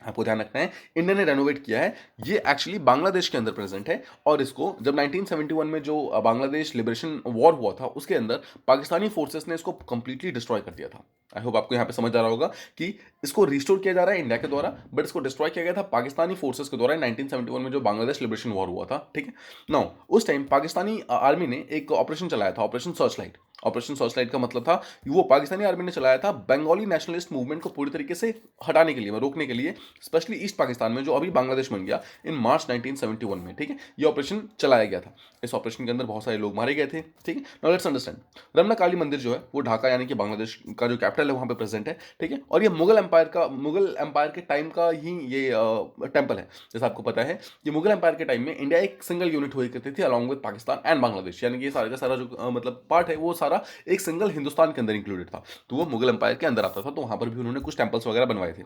आपको ध्यान रखना है इंडिया ने रेनोवेट किया है, ये एक्चुअली बांग्लादेश के अंदर प्रेजेंट है। और इसको जब 1971 में जो बांग्लादेश लिबरेशन वॉर हुआ था उसके अंदर पाकिस्तानी फोर्सेस ने इसको कंप्लीटली डिस्ट्रॉय कर दिया था। आई होप आपको यहाँ पे समझ आ रहा होगा कि इसको रिस्टोर किया जा रहा है इंडिया के द्वारा, बट इसको डिस्ट्रॉय किया गया था पाकिस्तानी फोर्सेस के द्वारा 1971 में जो बांग्लादेश लिबरेशन वॉर हुआ था, ठीक है। नाउ उस टाइम पाकिस्तानी आर्मी ने एक ऑपरेशन चलाया था, operation search light. Operation search light का मतलब था कि वो पाकिस्तानी आर्मी ने चलाया था बंगाली नेशनलिस्ट मूवमेंट को पूरी तरीके से हटाने के लिए, रोकने के लिए, स्पेशली ईस्ट पाकिस्तान में जो अभी बांग्लादेश बन गया, इन मार्च 1971 में, ठीक है। ये ऑपरेशन चलाया गया था। इस ऑपरेशन के अंदर बहुत सारे लोग मारे गए थे, ठीक है। Now let's understand Ramna Kali मंदिर जो है वो ढाका यानी कि बांग्लादेश का जो कैपिटल है वहां पे प्रेजेंट है, ठीक है। और ये मुगल एम्पायर के टाइम का ही ये टेम्पल है। जैसा आपको पता है कि मुगल एम्पायर के टाइम में इंडिया एक सिंगल यूनिट हुई करती थी along with Pakistan and Bangladesh, यानी कि ये सारा का सारा जो मतलब पार्ट है वो सारा एक सिंगल हिंदुस्तान के अंदर इंक्लूडेड था। तो वो मुगल एम्पायर के अंदर आता था, तो वहां पर भी उन्होंने कुछ टेंपल्स वगैरह बनवाए थे।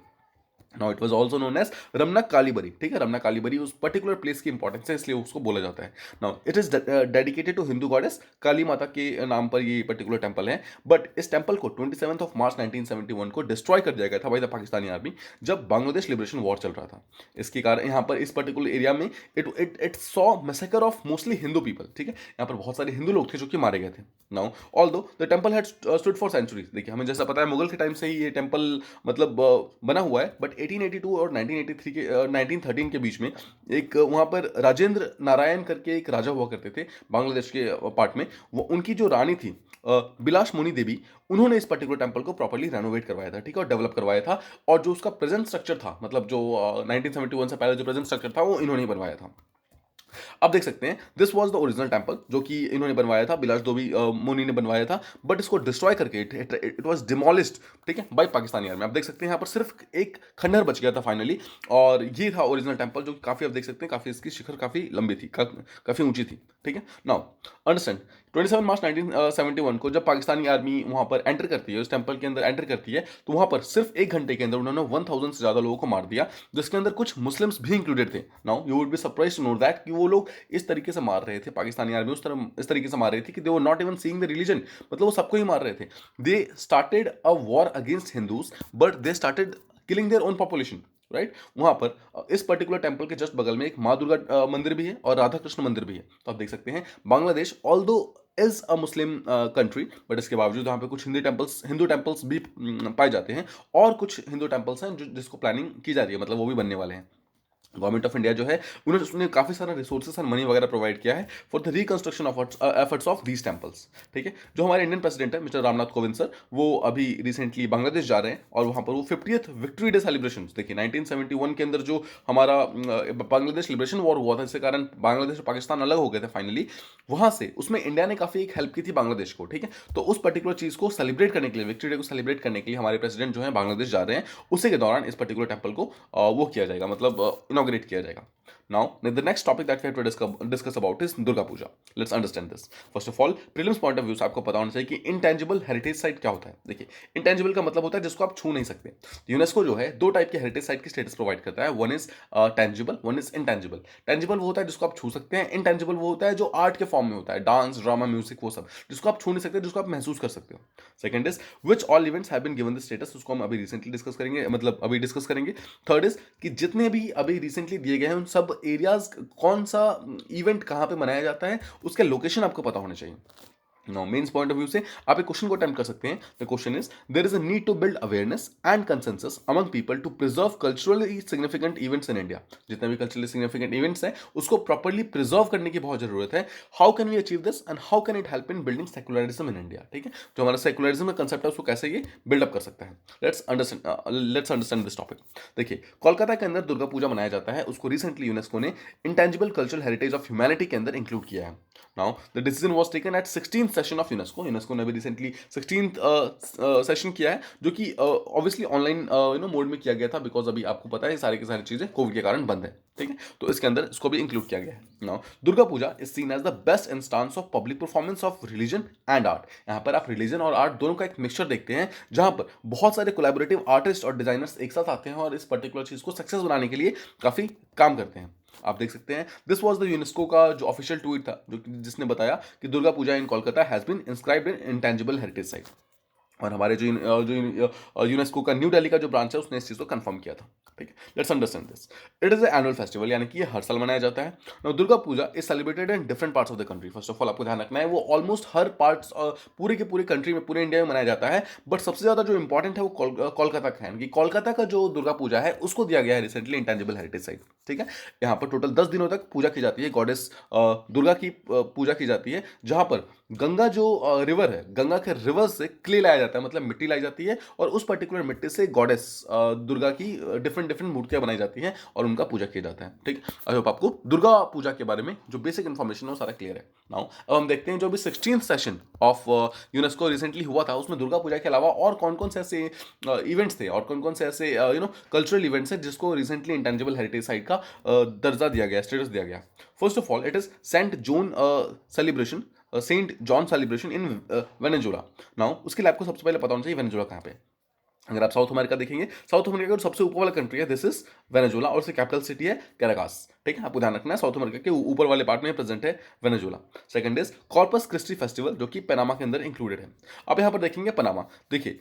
Now it was also known as Ramna Kalibari, ठीक है। रमना कालीबरी उस पर्टिकुलर प्लेस की इंपॉर्टेंस है, इसलिए उसको बोला जाता है। Now it is dedicated to Hindu goddess Kali Mata के नाम पर ये पर्टिकुलर टेंपल है। बट इस टेंपल को 27 मार्च 1971 को डिस्ट्रॉय कर दिया गया था बाय द पाकिस्तानी आर्मी, जब बांग्लादेश लिबरेशन वॉर चल रहा था। इसके कारण यहाँ पर इस पर्टिकुलर एरिया में it saw massacre of mostly Hindu people, ठीक है। यहाँ पर बहुत सारे हिंदू लोग थे जो कि मारे गए थे। Now although the temple had stood for centuries, देखिए हमें जैसा पता है मुगल के टाइम से ही ये टेंपल मतलब बना हुआ है, बट 1882 और 1983 के 1913 के बीच में एक वहाँ पर राजेंद्र नारायण करके एक राजा हुआ करते थे बांग्लादेश के पार्ट में। वो उनकी जो रानी थी बिलास मुनि देवी, उन्होंने इस पर्टिकुलर टेंपल को प्रॉपर्ली रेनोवेट करवाया था, ठीक है, और डेवलप करवाया था। और जो उसका प्रेजेंट स्ट्रक्चर था, मतलब जो 1971 से पहले जो प्रेजेंट स्ट्रक्चर था वो इन्होंने ही बनवाया था। अब देख सकते हैं this was the original temple जो कि इन्होंने बनवाया था, बिलास दोबी मुनि ने बनवाया था, बट इसको डिस्ट्रॉय करके इट वाज डिमोलिश्ड, ठीक है, बाय पाकिस्तानी आर्मी। आप देख सकते हैं यहाँ पर सिर्फ एक खंडहर बच गया था फाइनली, और ये था ओरिजिनल टेंपल जो काफी, आप देख सकते हैं काफी इसकी शिखर काफी लंबी थी, काफी ऊंची थी, ठीक है। नाउ अंडरस्टैंड 27 मार्च 1971 को जब पाकिस्तानी आर्मी वहां पर एंटर करती है, उस टेंपल के अंदर एंटर करती है, तो वहां पर सिर्फ 1 घंटे के अंदर उन्होंने 1000 से ज्यादा लोगों को मार दिया, जिसके अंदर कुछ मुस्लिम्स भी इंक्लूडेड थे। Now you would be surprise to know that कि वो लोग इस तरीके से मार रहे थे, पाकिस्तानी आर्मी इस तरीके से मार रही थी कि they were not even seeing the religion, मतलब वो सबको ही मार रहे थे। They started a war against Hindus, but they started killing their own population, right. वहां पर इस पर्टिकुलर टेंपल के जस्ट बगल में एक माँ दुर्गा मंदिर भी है और राधा कृष्ण मंदिर भी है। तो आप देख सकते हैं Bangladesh although is a Muslim country, but इसके बावजूद यहाँ पे कुछ हिंदू टेम्पल्स भी पाए जाते हैं, और कुछ हिंदू टेम्पल्स हैं जिसको प्लानिंग की जा रही है, मतलब वो भी बनने वाले हैं। गवर्नमेंट ऑफ इंडिया जो है उन्होंने उसने काफ़ी सारा रिसोर्सेस और मनी वगैरह प्रोवाइड किया है for the reconstruction of efforts of these temples. ठीक है, जो हमारे इंडियन प्रेसिडेंट है मिस्टर रामनाथ कोविंद सर, वो अभी रिसेंटली बांग्लादेश जा रहे हैं और वहाँ पर वो 50th विक्ट्री डे सेलिब्रेशन, देखिए 1971 के अंदर जो हमारा बांग्लादेश लिबरेशन वॉर हुआ था, इसके कारण बांग्लादेश और पाकिस्तान अलग हो गए थे फाइनली, वहाँ से उसमें इंडिया ने काफ़ी एक हेल्प की थी बांग्लादेश को। ठीक है, तो उस पर्टिकुलर चीज़ को सेलिब्रेट करने के लिए, विक्ट्री डे को सेलिब्रेट करने के लिए हमारे प्रेसिडेंट जो है बांग्लादेश जा रहे हैं, उसी के दौरान इस पर्टिकुलर टेम्पल को वो किया जाएगा, मतलब इनॉग्रेट किया जाएगा। Now, the next topic that we have to discuss about is Durga Puja. Let's understand this. First of all, prelims point of view से आपको पता होना चाहिए कि इंटेंजिबल हेरिटेज साइट क्या होता है। देखिए, इंटेंजिबल का मतलब होता है जिसको आप छू नहीं सकते। यूनेस्को जो है दो टाइप के हेरिटेज साइट की स्टेटस प्रोवाइड करता है, one is tangible, one is intangible. Tangible वो होता है जिसको आप छू सकते हैं, इंटेंजिबल वो होता है जो आर्ट के फॉर्म में होता है, डांस, ड्रामा, म्यूजिक, वो सब जिसको आप छू नहीं सकते, जिसको आप महसूस कर सकते हो। Second is which all events have been given the status, उसको हम अभी रिसेंटली डिस्कस करेंगे, मतलब अभी डिस्कस करेंगे। थर्ड इज कि जितने भी अभी रिसेंटली दिए गए हैं उन सब एरियाज कौन सा इवेंट कहाँ पे मनाया जाता है, उसके लोकेशन आपको पता होने चाहिए। Now mains point of view से आप एक क्वेश्चन को अटेम्प्ट कर सकते हैं। The question is there is a need to build awareness and consensus among people to preserve culturally significant events in India. जितने भी कल्चरली सिग्निफिकेंट इवेंट्स हैं उसको प्रॉपर्ली प्रिजर्व करने की बहुत जरूरत है। How can we achieve this and how can it help in building secularism in India. ठीक है, जो हमारा सेकुलरिज्म का कंसेप्ट है उसको कैसे ये बिल्डअप कर सकता है। Let's understand this topic. देखिए, कोलकाता के अंदर दुर्गा पूजा मनाया जाता है, उसको रिसेंटली यूनेस्को ने intangible cultural heritage of humanity के अंदर इंक्लूड किया है। Now the decision was taken at 16th session of UNESCO. UNESCO ने अभी रिसेंटली 16th सेशन किया है, जो कि ऑब्वियसली ऑनलाइन मोड में किया गया था, बिकॉज अभी आपको पता है सारी की सारी चीजें कोविड के कारण बंद है। ठीक है, तो इसके अंदर इसको भी इंक्लूड किया गया है। Now Durga Puja is seen as the best instance of public performance of religion and art. यहाँ पर आप रिलीजन और आर्ट दोनों का एक मिक्सचर देखते हैं, जहां पर बहुत सारे कोलैबोरेटिव आर्टिस्ट और डिजाइनर्स एक साथ आते हैं और इस पर्टिकुलर चीज को सक्सेस बनाने के लिए काफी काम करते हैं। आप देख सकते हैं दिस वाज द यूनेस्को का जो ऑफिशियल ट्वीट था, जो जिसने बताया कि Durga Puja in Kolkata has been inscribed in intangible heritage site. और हमारे जो यूनेस्को का न्यू दिल्ली का जो ब्रांच है उसने इस चीज़ को कंफर्म किया था। ठीक है, let's understand this. It is annual festival, यानी कि ये हर साल मनाया जाता है। Now Durga Puja is celebrated in different parts of the country. First of all आपको ध्यान रखना है वो ऑलमोस्ट हर पार्ट्स पूरे के पूरे कंट्री में, पूरे इंडिया में मनाया जाता है, बट सबसे ज़्यादा जो इंपॉर्टेंट है वो कोलकाता का है, यानी कि कोलकाता का जो दुर्गा पूजा है उसको दिया गया है रिसेंटली इंटेंजिबल हेरिटेज साइट। ठीक है, यहाँ पर टोटल 10 दिनों तक पूजा की जाती है, गॉडेस दुर्गा की पूजा की जाती है, जहाँ पर गंगा जो रिवर है, गंगा के रिवर से क्ले लाया जाता है, मतलब मिट्टी लाई जाती है, और उस पर्टिकुलर मिट्टी से गॉडेस दुर्गा की डिफरेंट डिफरेंट मूर्तियां बनाई जाती हैं और उनका पूजा किया जाता है। ठीक, आई होप आपको दुर्गा पूजा के बारे में जो बेसिक इन्फॉर्मेशन है वो सारा क्लियर है। नाउ अब हम देखते हैं जो भी 16th session of UNESCO recently हुआ था उसमें दुर्गा पूजा के अलावा और कौन कौन से ऐसे इवेंट्स थे और कौन कौन से ऐसे कल्चरल इवेंट्स हैं जिसको रिसेंटली इंटेंजिबल हेरिटेज साइट का दर्जा दिया गया, स्टेटस दिया गया। First of all it is Saint John celebration, Saint John celebration in Venezuela. Now उसके लिए आपको सबसे पहले पता होना चाहिए वेनेजुला कहाँ पे है। अगर आप साउथ अमेरिका देखेंगे, साउथ अमेरिका का जो सबसे ऊपर वाला कंट्री है दिस इज वेनेजुला, और उसकी कैपिटल सिटी है कैराकास। ठीक है, आपको ध्यान रखना है साउथ अमेरिका के ऊपर वाले पार्ट में प्रेजेंट है Venezuela. Second is Corpus Christi festival, जो कि पनामा के अंदर इंक्लूडेड है। अब यहाँ पर देखेंगे पनामा, देखिए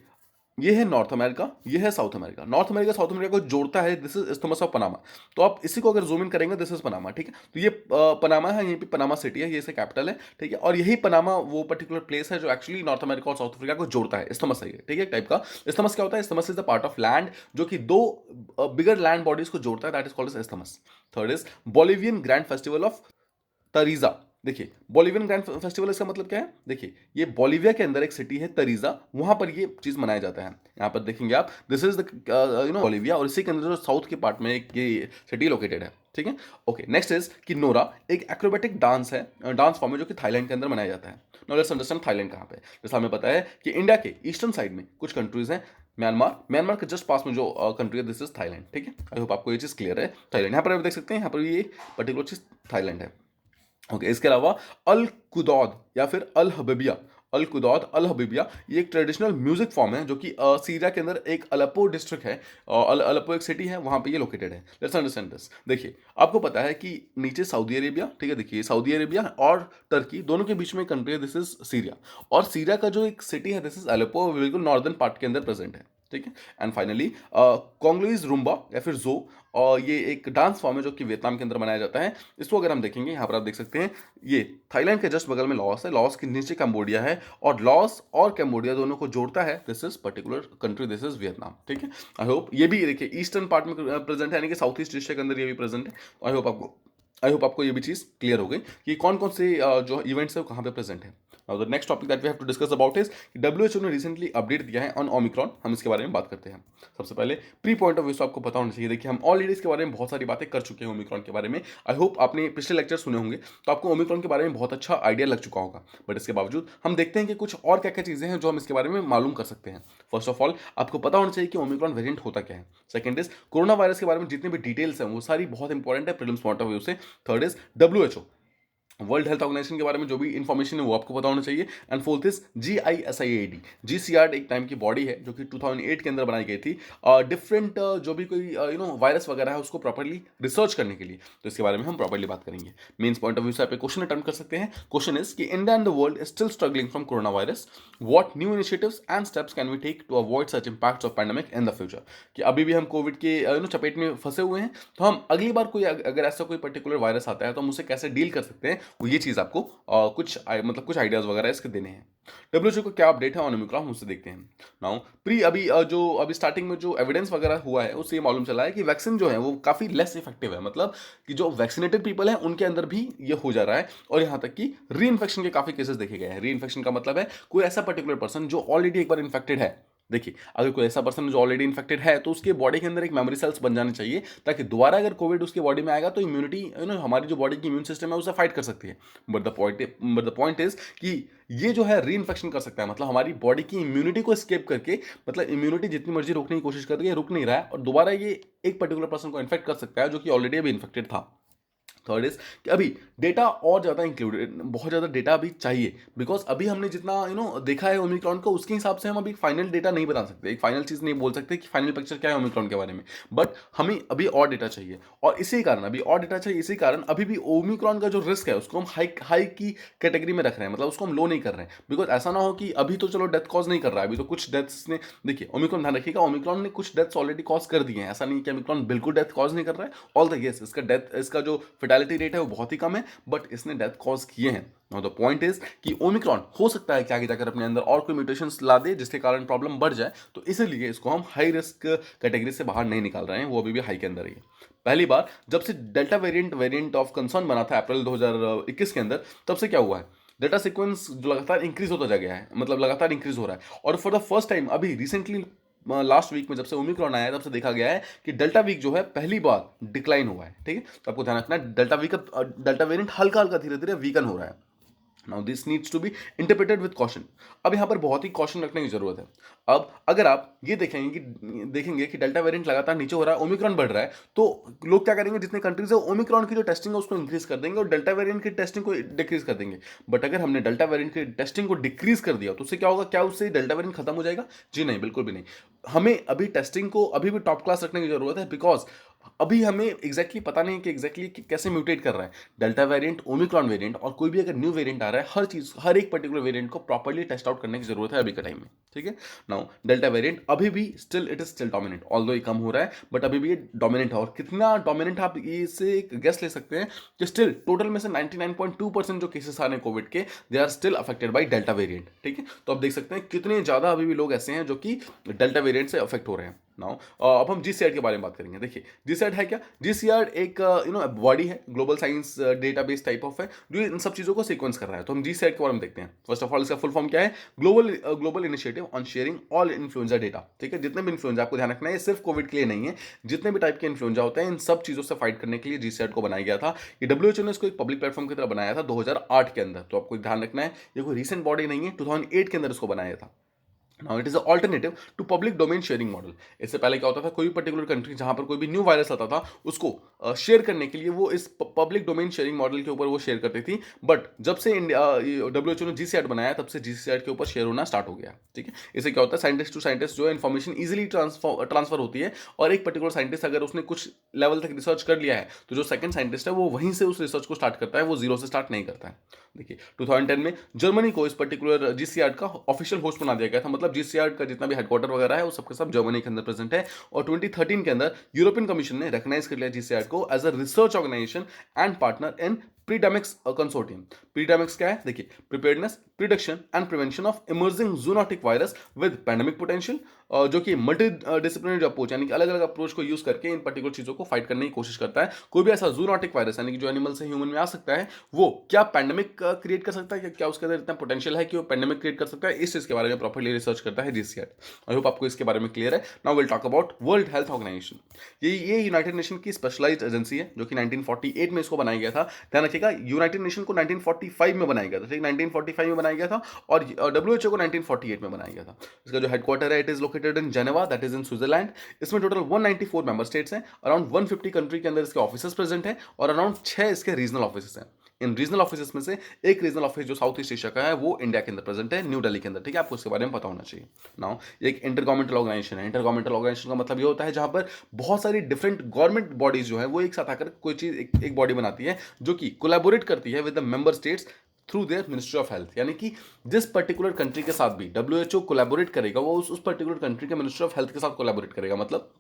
ये है नॉर्थ अमेरिका, ये है south America. North America south America को जोड़ता है, this is isthmus of Panama. तो आप इसी को अगर जूम इन करेंगे दिस इज पनामा। ठीक है, तो ये पनामा है, यहीं पे पनामा सिटी है, ये इसका कैपिटल है। ठीक है, और यही पनामा वो पर्टिकुलर प्लेस है जो एक्चुअली नॉर्थ अमेरिका और साउथ अफ्रीका को जोड़ता है। इस्थमस है ये, ठीक है, टाइप का। इस्थमस क्या होता है? Isthmus is the part of land जो कि दो बिगर लैंड बॉडीज को जोड़ता है, that is called as isthmus. Third is Bolivian grand festival of Tarija. देखिए बोलिवियन ग्रैंड फेस्टिवल इसका मतलब क्या है? देखिए ये बोलिविया के अंदर एक सिटी है तरीजा, वहां पर ये चीज मनाया जाता है। यहाँ पर देखेंगे आप, दिस इज द बोलिविया, और इसी के अंदर जो साउथ के पार्ट में एक ये सिटी लोकेटेड है। ठीक है, ओके। नेक्स्ट इज कि नोरा एक एक्रोबेटिक डांस है, डांस फॉर्म है जो कि थाईलैंड के अंदर मनाया जाता है। नाउ लेट्स अंडरस्टैंड थाईलैंड कहाँ पे है। जैसा हमें पता है कि इंडिया के ईस्टर्न साइड में कुछ कंट्रीज हैं, म्यांमार के जस्ट पास में जो कंट्री है दिस इज थाईलैंड। ठीक है, आई होप आपको ये चीज क्लियर है। थाईलैंड यहाँ पर आप देख सकते हैं, यहाँ पर ये पर्टिकुलर चीज थाईलैंड है। ओके, इसके अलावा अल कुदौद या फिर अल हबीबिया, अल कुदौद अल हबीबिया ये एक ट्रेडिशनल म्यूजिक फॉर्म है जो कि सीरिया के अंदर एक अलेप्पो डिस्ट्रिक्ट है, अलेप्पो एक सिटी है, वहां पे ये लोकेटेड है। Let's understand this. देखिए आपको पता है कि नीचे सऊदी अरेबिया, ठीक है, देखिए सऊदी अरेबिया और टर्की दोनों के बीच में कंट्री है, दिस इज सीरिया, और सीरिया का जो एक सिटी है दिस इज अलेप्पो, बिल्कुल नॉर्दर्न पार्ट के अंदर प्रेजेंट है। ठीक है। एंड फाइनली कॉन्गोलीज रूम्बा या फिर जो, और ये एक डांस फॉर्म है जो कि वियतनाम के अंदर मनाया जाता है। इसको अगर हम देखेंगे, यहाँ पर आप देख सकते हैं, ये थाईलैंड के जस्ट बगल में लाओस है, लाओस के नीचे कंबोडिया है, और लाओस और कंबोडिया दोनों को जोड़ता है this is particular country, this is Vietnam. ठीक है। आई होप ये भी देखिए ईस्टर्न पार्ट में प्रेजेंट है, यानी कि साउथ ईस्ट एशिया के अंदर ये भी प्रेजेंट है। आई होप आपको ये भी चीज़ क्लियर हो गई कि कौन कौन से जो इवेंट्स है वो कहाँ पे प्रेजेंट है। Now the next topic that we have to discuss about is कि WHO ने रिसेंटली अपडेट दिया है ऑन ओमिक्रॉन। हम इसके बारे में बात करते हैं। सबसे पहले प्री पॉइंट ऑफ व्यू से आपको पता होना चाहिए। देखिए, हम ऑलरेडी इसके बारे में बहुत सारी बातें कर चुके हैं ओमिक्रॉन के बारे में। आई होप आपने पिछले लेक्चर सुने होंगे, तो आपको ओमिक्रॉन के बारे में बहुत अच्छा आइडिया लग चुका होगा। बट इसके बावजूद हम देखते हैं कि कुछ और क्या क्या चीज़ें हैं जो हम इसके बारे में मालूम कर सकते हैं। फर्स्ट ऑफ ऑल, आपको पता होना चाहिए कि ओमिक्रॉन वेरिएंट होता क्या है। सेकंड इज कोरोना वायरस के बारे में जितने भी डिटेल्स हैं वो सारी बहुत इंपॉर्टेंट है प्रीलिम्स पॉइंट ऑफ व्यू से। Third is WHO, world health organisation के बारे में जो भी इंफॉर्मेशन है वो आपको पता होना चाहिए। And fourth is GISIAD, GCRD एक टाइम की बॉडी है जो कि 2008 के अंदर बनाई गई थी डिफरेंट जो भी कोई वायरस वगैरह है उसको प्रॉपर्ली रिसर्च करने के लिए। तो इसके बारे में हम प्रॉपर्ली बात करेंगे। मेन्स पॉइंट ऑफ व्यू से आप एक क्वेश्चन अटेम्प्ट कर सकते हैं। क्वेश्चन इज कि India and the world is still struggling from corona virus, what new initiatives and steps can we take to avoid such impacts of pandemic in the future. कि अभी भी हम Covid के चपेट में फंसे हुए हैं, तो हम अगली बार कोई अगर ऐसा कोई पर्टिकुलर वायरस आता है तो हम उसे कैसे डील कर सकते हैं, वो ये चीज़ आपको कुछ आइडियाज वगैरह इसके देने हैं। WHO को क्या अपडेट है ऑन ओमिक्रॉन, उससे देखते हैं। नाउ अभी स्टार्टिंग में जो एविडेंस वगैरह हुआ है उससे ये मालूम चला है कि वैक्सीन जो है वो काफ़ी लेस इफेक्टिव है। मतलब कि जो वैक्सीनेटेड पीपल हैं उनके अंदर भी ये हो जा रहा है, और यहाँ तक कि री इन्फेक्शन के काफ़ी केसेस देखे गए हैं। री इन्फेक्शन का मतलब है कोई ऐसा पर्टिकुलर पर्सन जो ऑलरेडी एक बार इन्फेक्टेड है। देखिए, अगर कोई ऐसा पर्सन जो ऑलरेडी इन्फेक्टेड है तो उसके बॉडी के अंदर एक मेमोरी सेल्स बन जाने चाहिए, ताकि दोबारा अगर कोविड उसके बॉडी में आएगा तो इम्यूनिटी हमारी जो बॉडी की इम्यून सिस्टम है उसे फाइट कर सकती है। बट द पॉइंट इज कि ये जो है री इन्फेक्शन कर सकता है, मतलब हमारी बॉडी की इम्यूनिटी को स्केप करके, मतलब इम्यूनिटी जितनी मर्जी रोकने की कोशिश कर रही है, रुक नहीं रहा है, और दोबारा ये एक पर्टिकुलर पर्सन को इन्फेक्ट कर सकता है जो कि ऑलरेडी अभी इन्फेक्टेड था। थर्ड इज कि अभी डेटा और ज़्यादा इंक्लूडेड, बहुत ज़्यादा डेटा अभी चाहिए, बिकॉज अभी हमने जितना देखा है ओमिक्रॉन को उसके हिसाब से हम अभी फाइनल डेटा नहीं बता सकते, एक फाइनल चीज़ नहीं बोल सकते कि फाइनल पिक्चर क्या है ओमिक्रॉन के बारे में। बट हमें अभी और डेटा चाहिए, और इसी कारण अभी भी ओमिक्रॉन का जो रिस्क है उसको हम हाई हाई की कैटेगरी में रख रहे हैं, मतलब उसको हम लो नहीं कर रहे हैं। बिकॉज ऐसा ना हो कि अभी तो चलो डेथ कॉज नहीं कर रहा है, अभी तो कुछ डेथ्स ने, देखिए ओमिक्रॉन ध्यान रखिएगा, ओमिक्रॉन ने कुछ डेथ्स ऑलरेडी कॉज कर दिए हैं। ऐसा नहीं कि ओमिक्रॉन बिल्कुल डेथ कॉज नहीं कर रहा है, ऑल द येस इसका जो फेटालिटी रेट है वो बहुत ही कम है, बट इसने डेथ कॉज किए हैं। नाउ द पॉइंट इज कि ओमिक्रॉन हो सकता है कि आगे जाकर अपने अंदर और कोई म्यूटेशंस ला दे जिसके कारण प्रॉब्लम बढ़ जाए, तो इसीलिए इसको हम हाई रिस्क कैटेगरी से बाहर नहीं निकाल रहे हैं, वो अभी भी हाई के अंदर ही है। पहली बार जब से डेल्टा वेरिएंट ऑफ कंसर्न बना था अप्रैल 2021 के अंदर, तब से क्या हुआ है, डेटा सीक्वेंस जो लगातार इंक्रीज होता जा गया है, मतलब लगातार इंक्रीज हो रहा है। और फॉर द फर्स्ट टाइम अभी रिसेंटली लास्ट वीक में जब से ओमिक्रॉन आया है तब से देखा गया है कि डेल्टा वीक जो है पहली बार डिक्लाइन हुआ है। ठीक है, तो आपको ध्यान रखना है डेल्टा वेरिएंट हल्का हल्का धीरे धीरे वीकन हो रहा है। Now this needs to be interpreted with caution. अब यहाँ पर बहुत ही कॉशन रखने की जरूरत है। अब अगर आप ये देखेंगे कि डेल्टा वेरिएंट लगातार नीचे हो रहा है, ओमिक्रॉन बढ़ रहा है, तो लोग क्या करेंगे, जितने कंट्रीज है ओमिक्रॉन की जो टेस्टिंग है उसको इंक्रीज कर देंगे और डेल्टा वेरिएंट की टेस्टिंग को डिक्रीज कर देंगे। बट अगर हमने डेल्टा वेरिएंट की टेस्टिंग को डिक्रीज कर दिया तो उससे क्या होगा, क्या उससे डेल्टा वेरिएंट खत्म हो जाएगा? जी नहीं, बिल्कुल भी नहीं। हमें अभी टेस्टिंग को अभी भी टॉप क्लास रखने की जरूरत है, बिकॉज अभी हमें कैसे म्यूटेट कर रहा है डेल्टा वेरिएंट, ओमिक्रॉन वेरिएंट, और कोई भी अगर न्यू वेरिएंट आ रहा है, हर एक पर्टिकुलर वेरिएंट को प्रॉपर्ली टेस्ट आउट करने की जरूरत है अभी के टाइम में। ठीक है, नाउ डेल्टा वेरिएंट अभी भी it is still dominant, although ये कम हो रहा है बट अभी भी ये डोमिनेंट है। और कितना डोमिनेंट आप इससे एक गेस ले सकते हैं कि स्टिल टोटल में से 99.2% जो केसेस आ रहे हैं कोविड के, they are still affected by delta variant. ठीक है, तो आप देख सकते हैं कितने ज्यादा अभी भी लोग ऐसे हैं जो कि डेल्टा वेरिएंट से अफेक्ट हो रहे हैं। नाउ अब हम GCRD के बारे में बात करेंगे। देखिए, GCRD है क्या? GCRD एक बॉडी है, global science database type of है, जो इन सब चीज़ों को सीक्वेंस कर रहा है। तो हम GCRD के बारे में देखते हैं। फर्स्ट ऑफ ऑल इसका फुल फॉर्म क्या है? Global initiative on sharing all influenza data. ठीक है, जितने भी इन्फ्लुएंजा, आपको ध्यान रखना है, ये सिर्फ कोविड के लिए नहीं है, जितने भी टाइप के इन्फ्लुएंजा होते हैं इन सब चीज़ों से फाइट करने के लिए GCRD को बनाया गया था। ये WHO ने इसको एक पब्लिक प्लेटफॉर्म की तरह बनाया था 2008 के अंदर। तो आपको ध्यान रखना है, ये कोई रिसेंट बॉडी नहीं है, 2008 के अंदर इसको बनाया था। Now it is alternative to public domain sharing model. इससे पहले क्या होता था, कोई भी पर्टिकुलर कंट्री जहां पर कोई भी न्यू वायरस आता था उसको शेयर करने के लिए वो इस पब्लिक डोमेन शेयरिंग मॉडल के ऊपर वो शेयर करती थी। बट जब से WHO ने GCRD बनाया तब से GCRD के ऊपर शेयर होना स्टार्ट हो गया। ठीक है, इससे क्या होता है, साइंटिस्ट टू साइंटिस्ट जो है इन्फॉर्मेशन इजिली ट्रांसफर होती है, और एक पर्टिकुलर साइंटिस्ट अगर उसने कुछ लेवल तक रिसर्च कर लिया है तो जो सेकंड साइंटिस्ट है वो वहीं से उस रिसर्च को स्टार्ट करता है, वो जीरो से स्टार्ट नहीं करता है। देखिए, 2010 में जर्मनी को इस पर्टिकुलर GCRD का ऑफिशियल होस्ट बना दिया गया था, मतलब ऑफ जीसीआर का जितना भी हेडक्वार्टर वगैरह है वो सबके सब जर्मनी के अंदर प्रेजेंट है। और 2013 के अंदर यूरोपियन कमीशन ने रिकॉग्नाइज कर लिया जीसीआर को as a research organization and partner in PREDEMICS consortium. PREDEMICS क्या है, देखिए, preparedness, prediction and prevention of emerging zoonotic virus with pandemic potential, जो कि मल्टी डिसिप्लिनरी अप्रोच यानी कि अलग अलग अप्रोच को यूज करके इन पर्टिकुलर चीजों को फाइट करने की कोशिश करता है। कोई भी ऐसा जूनोटिक वायरस यानी कि जो एनिमल से ह्यूमन में आ सकता है वो क्या पैंडेमिक क्रिएट कर सकता है, क्या उसके अंदर इतना पोटेंशियल है कि वो पैंडेमिक क्रिएट कर सकता है, इस चीज के बारे में प्रॉपर्ली रिसर्च करता है जीसीआर। आई होप आपको इसके बारे में क्लियर है। Now will talk about world health organisation. ये यूनाइटेड नेशन की स्पेशलाइज्ड एजेंसी है जो कि 1948 में इसको बनाया गया था। ध्यान रखिएगा, यूनाइटेड नेशन को 1945 में बनाया गया था, ठीक, 1945 में बनाया गया था, और डब्ल्यूएचओ को 1948 में बनाया गया था। इसका जो हेडक्वार्टर है it is located in Geneva, that is in Switzerland. इसमें टोटल 194 मेंबर स्टेट्स हैं, अराउंड 150 कंट्री के अंदर इसके ऑफिसर्स प्रेजेंट हैं, और अराउंड 6 इसके रीजनल ऑफिस हैं। इन रीजनल ऑफिस में से एक रीजनल ऑफिस जो साउथ ईस्ट एशिया का है वो इंडिया के अंदर प्रेजेंट है, न्यू दिल्ली के अंदर, ठीक है, आपको इसके बारे में पता होना चाहिए। नाउ एक इंटर गवर्नमेंटल ऑर्गेनाइजेशन है। इंटर गवर्नमेंटल ऑर्गेनाइजेशन का मतलब ये होता है जहां पर बहुत सारी डिफरेंट गवर्नमेंट बॉडीज जो है वो एक साथ आकर कोई चीज एक बॉडी बनाती है जो कि कोलैबोरेट करती है with the member states through their ministry of health. यानी कि जिस पर्टिकुलर कंट्री के साथ भी डब्ल्यूएचओ कोलैबोरेट करेगा वो उस पर्टिकुलर कंट्री के मिनिस्ट्री ऑफ हेल्थ के साथ कोलैबोरेट करेगा। मतलब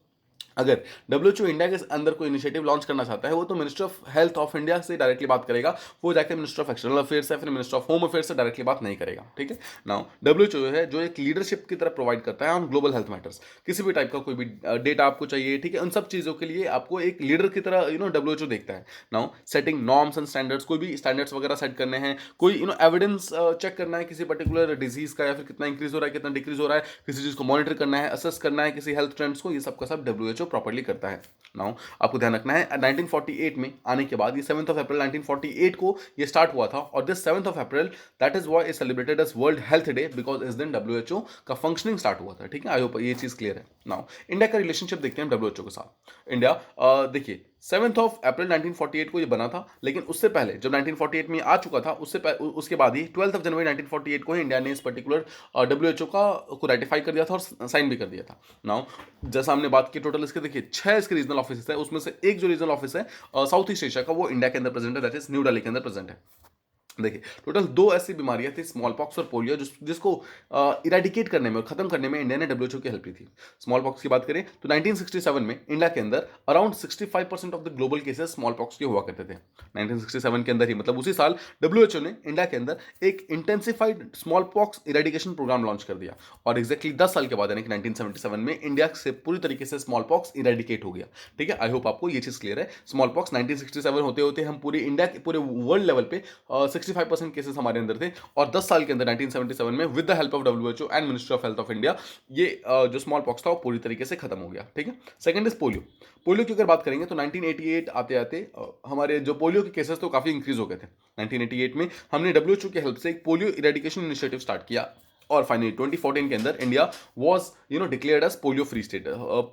अगर डब्ल्यूएचओ इंडिया के अंदर कोई इनिशिएटिव लॉन्च करना चाहता है वो तो minister of health of India से डायरेक्टली बात करेगा, वो जाकर मिनिस्टर ऑफ एक्सटर्नल अफेयर्स है फिर मिनिस्टर ऑफ होम अफेयर्स से डायरेक्टली बात नहीं करेगा, ठीक है। नाउ डब्ल्यूएचओ है जो एक लीडरशिप की तरह प्रोवाइड करता है ऑन ग्लोबल हेल्थ मैटर्स। किसी भी टाइप का कोई भी डेटा आपको चाहिए, ठीक है, उन सब चीज़ों के लिए आपको एक लीडर की तरह डब्ल्यूएचओ देखता है। Now setting norms and standards, कोई भी स्टैंडर्ड्स वगैरह सेट करने हैं, कोई एविडेंस चेक करना है किसी पर्टिकुलर डिजीज का या फिर कितना इंक्रीज हो रहा है कितना डिक्रीज हो रहा है, किसी चीज़ को मॉनिटर करना है, असेस करना है किसी हेल्थ ट्रेंड्स को, ये सब का सब डब्ल्यूएचओ प्रॉपर्ली करता है। नाउ आपको ध्यान रखना है 1948 में आने के बाद ये 7th ऑफ अप्रैल 1948 को ये स्टार्ट हुआ था, और this 7th of April that is why is celebrated as world health day because इस दिन डब्ल्यूएचओ का फंक्शनिंग स्टार्ट हुआ था, ठीक है। आई होप ये चीज क्लियर है। नाउ इंडिया का रिलेशनशिप देखते हैं डब्ल्यूएचओ के साथ। इंडिया देखिए 7th ऑफ अप्रैल 1948 को ये बना था, लेकिन उससे पहले जब 1948 में आ चुका था उसके बाद ही 12th ऑफ जनवरी 1948 को ही इंडिया ने इस पर्टिकुलर डब्ल्यूएचओ को रेटिफाई कर दिया था और साइन भी कर दिया था। नाउ जैसा हमने बात की टोटल इसके देखिए 6 इसके रीजनल ऑफिस है, उसमें से एक जो रीजनल ऑफिस है साउथ ईस्ट एशिया का वो इंडिया के अंदर प्रेजेंट है, दैट इज न्यू दिल्ली के अंदर प्रेजेंट है। देखिए टोटल 2 ऐसी बीमारियां थी, स्मॉल पॉक्स और पोलियो, जिसको इरेडिकेट करने में, खत्म करने में इंडिया ने डब्ल्यूएचओ की हेल्प की थी। स्मॉल पॉक्स की बात करें तो 1967 में इंडिया के अंदर around 65% of the global cases small pox के हुआ करते थे। 1967 के अंदर ही, मतलब उसी साल डब्ल्यूएचओ ने इंडिया के अंदर एक intensified small pox eradication programme launch कर दिया, और एक्जैक्टली 10 साल के बाद यानी कि 1977 में इंडिया से पूरी तरीके से स्मॉल पॉक्स इरेडिकेट हो गया, ठीक है। आई होप आपको ये चीज क्लियर है। स्मॉल पॉक्स 1967 होते होते हम पूरे इंडिया के पूरे वर्ल्ड लेवल पे 65% केसेस हमारे अंदर थे, और 10 साल के अंदर 1977 में with the help of WHO and ministry of health of India ये जो स्मॉल पॉक्स था वो पूरी तरीके से खत्म हो गया, ठीक है। Second is polio. पोलियो की अगर बात करेंगे तो 1988 आते आते हमारे जो पोलियो के केसेस तो काफी इंक्रीज हो गए थे। 1988 में हमने डब्ल्यूएचओ की हेल्प से एक पोलियो इरेडिकेशन इनिशिएटिव स्टार्ट किया, और फाइनली 2014 के अंदर India was declared as polio free state,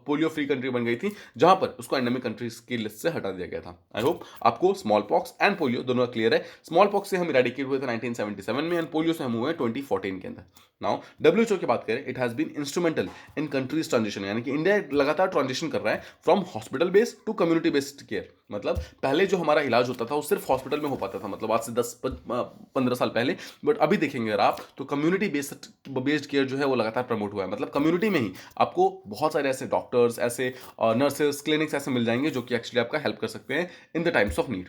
polio free country बन गई थी, जहां पर उसको एंडेमिक कंट्रीज की लिस्ट से हटा दिया गया था। आई होप आपको स्मॉल पॉक्स एंड पोलियो दोनों क्लियर है। स्मॉल पॉक्स से हम इरेडिकेट हुए थे 1977 में, एंड पोलियो से हम हुए 2014 के अंदर। नाउ डब्ल्यूएचओ की बात करें, it has been instrumental in country's transition, यानी कि इंडिया लगातार ट्रांजिशन कर रहा है from hospital based to community based care. मतलब पहले जो हमारा इलाज होता था वो सिर्फ हॉस्पिटल में हो पाता था, मतलब आज से 10-15 साल पहले, बट अभी देखेंगे अगर आप तो कम्युनिटी बेस्ड केयर जो है वो लगातार प्रमोट हुआ है। मतलब कम्युनिटी में ही आपको बहुत सारे ऐसे डॉक्टर्स, ऐसे नर्सेस, क्लिनिक्स ऐसे मिल जाएंगे जो कि एक्चुअली आपका हेल्प कर सकते हैं in the times of need.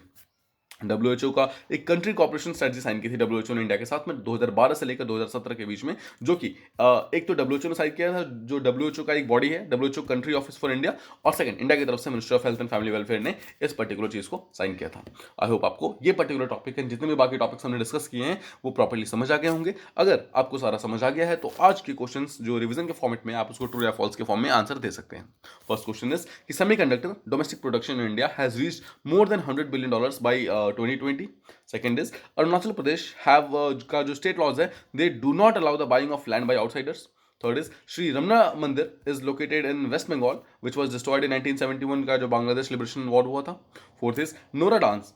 WHO का एक कंट्री कॉपरेशन स्ट्रेटजी साइन की थी डब्ल्यूएचओ ने इंडिया के साथ में 2012 से लेकर 2017 के बीच में, जो कि एक तो डब्ल्यूएचओ ने साइन किया था, जो डब्ल्यूएचओ का एक बॉडी है, WHO country office for India, और सेकंड इंडिया की तरफ से ministry of health and family welfare ने इस पर्टिकुलर चीज को साइन किया था। आई होप आपको ये पर्टिकुलर टॉपिक जितने भी बाकी टॉपिक्स हमने डिस्कस किए हैं वो प्रॉपर्ली समझ आ गए होंगे। अगर आपको सारा समझ आ गया है तो आज के क्वेश्चन जो रिविजन के फॉर्मेट में आप उसको ट्रू या फॉल्स के फॉर्म में आंसर दे सकते हैं। फर्स्ट क्वेश्चन इज कि semiconductor domestic production in India has reached more than $100 billion by 2020। Second is Arunachal Pradesh have का जो स्टेट लॉज है they do not allow the buying of land by outsiders. Third is Shri Ramna Mandir is located in West Bengal which was destroyed in 1971 का जो Bangladesh liberation war हुआ था। Fourth is Nora dance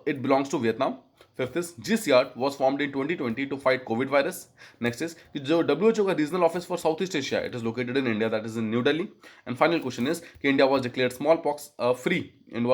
it belongs to Vietnam. Fifth is GCR was formed in 2020 to fight covid virus. Next is कि जो WHO का regional office for South East Asia, it is located in India, that is in New Delhi. And final question is कि India was declared smallpox free in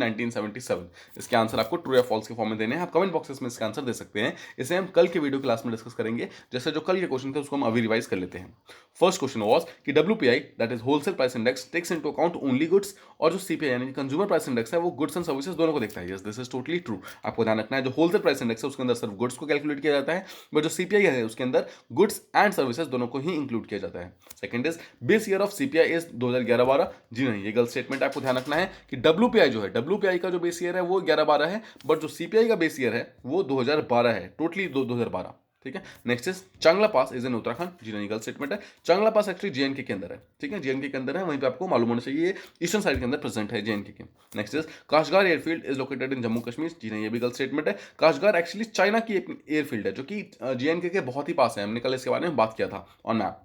1977. इसके answer आपको true या false के form में देने हैं. आप कमेंट बॉक्सेस में इसका आंसर दे सकते हैं. इसे हम कल के वीडियो क्लास में डिस्कस करेंगे. जैसे जो कल के क्वेश्चन थे उसको हम अभी रिवाइज कर लेते हैं. फर्स्ट क्वेश्चन वाज कि WPI that is wholesale price index takes into account only goods, और जो CPI यानी कंज्यूमर प्राइस इंडेक्स है वो गुड्स एंड सर्विसेज दोनों को देखता है. Yes, this is totally true. आपको ध्यान रखना है जो होलसेल प्राइस इंडेक्स है उसके अंदर सिर्फ गुड्स को कैलकुलेट किया जाता है, बट जो CPI है उसके अंदर गुड्स एंड सर्विसेज दोनों को ही इंक्लूड किया जाता है. Second is base year of CPI is 2011-12. जी नहीं, ये गलत स्टेटमेंट. आपको ध्यान रखना है कि WPI जो है, WPI का जो बेस ईयर है वो 11-12 है, बट जो CPI का बेस ईयर है वो 2012 है. टोटली 2012. ठीक है. नेक्स्ट इज चांगला पास इज इन उत्तराखंड. जी नहीं, गलत स्टेटमेंट है. चांगला पास एक्चुअली JNK के अंदर है. ठीक है, JNK के अंदर है, वहीं पे आपको मालूम होना चाहिए. ये ईस्टर्न साइड के अंदर प्रेजेंट है JNK के. Next is Kashgar airfield is located in Jammu Kashmir. जी नहीं, ये भी गलत स्टेटमेंट है. काशगार एक्चुअली चाइना की एयरफील्ड है जो कि JNK के बहुत ही पास है. हमने कल इसके बारे में बात किया था on map.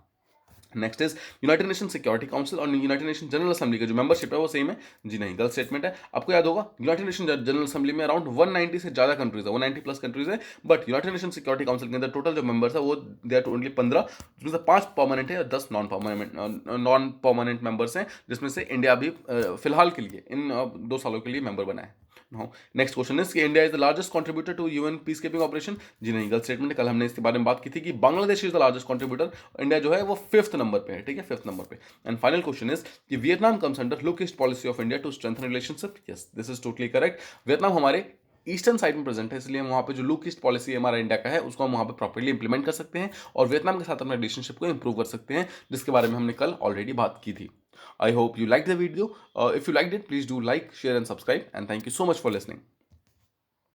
Next is United nation security council और यूनाइटेड नेशन जनरल असेंबली का जो मेंबरशिप है वो सेम है. जी नहीं, गलत स्टेटमेंट है. आपको याद होगा यूनाइटेड नेशन जनरल असेंबली में अराउंड 190 से ज्यादा कंट्रीज है, 190 प्लस कंट्रीज है, but United nation security council के अंदर टोटल जो मेंबर्स है वो दे आर ओनली 15, जिसमें से 5 परमानेंट है और 10 नॉन परमानेंट मेंबर्स हैं, जिसमें से इंडिया भी फिलहाल के लिए इन 2 सालों के लिए मेंबर बना है. नेक्स्ट क्वेश्चन इज कि India is the largest contributor to UN peace keeping operation. जी नहीं, गलत स्टेटमेंट है. कल हमने इसके बारे में बात की थी कि Bangladesh is the largest contributor. India जो है वो 5th नंबर पे है. ठीक है, 5th नंबर पे. एंड फाइनल क्वेश्चन इज कि Vietnam comes under look east policy of India to strengthen relationship. Yes, this is totally correct. Vietnam हमारे ईस्टर्न साइड में प्रेजेंट है, इसलिए हम वहाँ पे जो लुक ईस्ट पॉलिसी है हमारा इंडिया का है उसको हम वहाँ पे प्रॉपर्ली इंप्लीमेंट कर सकते हैं और वियतनाम के साथ अपने रिलेशनशिप को इंप्रूव कर सकते हैं, जिसके बारे में हमने कल ऑलरेडी बात की थी. I hope you liked the video. If you liked it, please do like, share and subscribe, and thank you so much for listening.